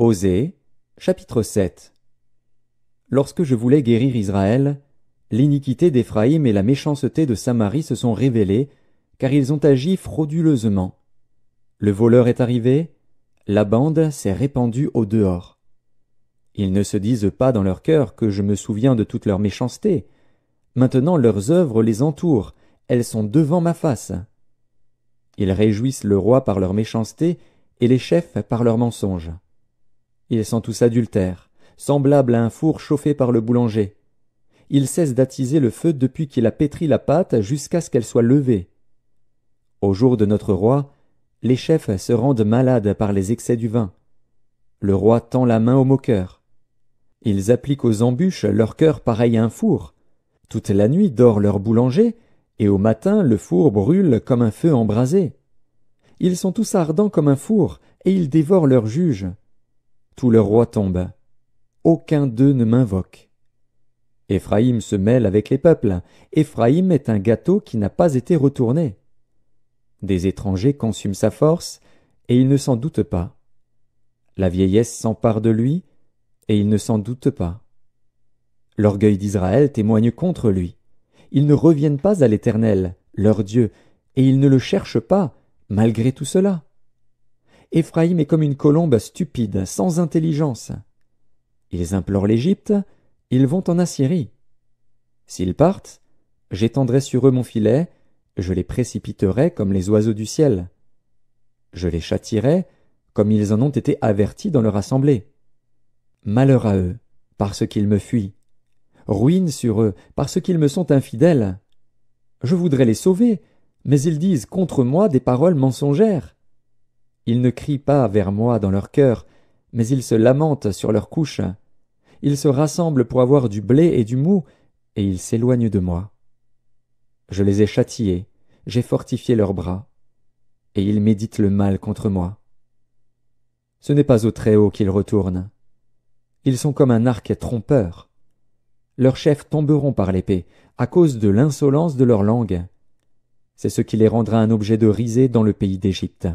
Osée, chapitre 7. Lorsque je voulais guérir Israël, l'iniquité d'Éphraïm et la méchanceté de Samarie se sont révélées, car ils ont agi frauduleusement. Le voleur est arrivé, la bande s'est répandue au dehors. Ils ne se disent pas dans leur cœur que je me souviens de toute leur méchanceté. Maintenant leurs œuvres les entourent, elles sont devant ma face. Ils réjouissent le roi par leur méchanceté et les chefs par leurs mensonges. Ils sont tous adultères, semblables à un four chauffé par le boulanger. Il cesse d'attiser le feu depuis qu'il a pétri la pâte jusqu'à ce qu'elle soit levée. Au jour de notre roi, les chefs se rendent malades par les excès du vin. Le roi tend la main aux moqueurs. Ils appliquent aux embûches leur cœur pareil à un four. Toute la nuit dort leur boulanger, et au matin le four brûle comme un feu embrasé. Ils sont tous ardents comme un four, et ils dévorent leurs juges. Tous leurs rois tombent. Aucun d'eux ne m'invoque. Éphraïm se mêle avec les peuples. Éphraïm est un gâteau qui n'a pas été retourné. Des étrangers consument sa force, et il ne s'en doute pas. La vieillesse s'empare de lui, et il ne s'en doute pas. L'orgueil d'Israël témoigne contre lui. Ils ne reviennent pas à l'Éternel, leur Dieu, et ils ne le cherchent pas, malgré tout cela. Éphraïm est comme une colombe stupide, sans intelligence. Ils implorent l'Égypte, ils vont en Assyrie. S'ils partent, j'étendrai sur eux mon filet, je les précipiterai comme les oiseaux du ciel. Je les châtierai comme ils en ont été avertis dans leur assemblée. Malheur à eux, parce qu'ils me fuient. Ruine sur eux, parce qu'ils me sont infidèles. Je voudrais les sauver, mais ils disent contre moi des paroles mensongères. Ils ne crient pas vers moi dans leur cœur, mais ils se lamentent sur leurs couches. Ils se rassemblent pour avoir du blé et du mou, et ils s'éloignent de moi. Je les ai châtiés, j'ai fortifié leurs bras, et ils méditent le mal contre moi. Ce n'est pas au Très-Haut qu'ils retournent. Ils sont comme un arc trompeur. Leurs chefs tomberont par l'épée, à cause de l'insolence de leur langue. C'est ce qui les rendra un objet de risée dans le pays d'Égypte.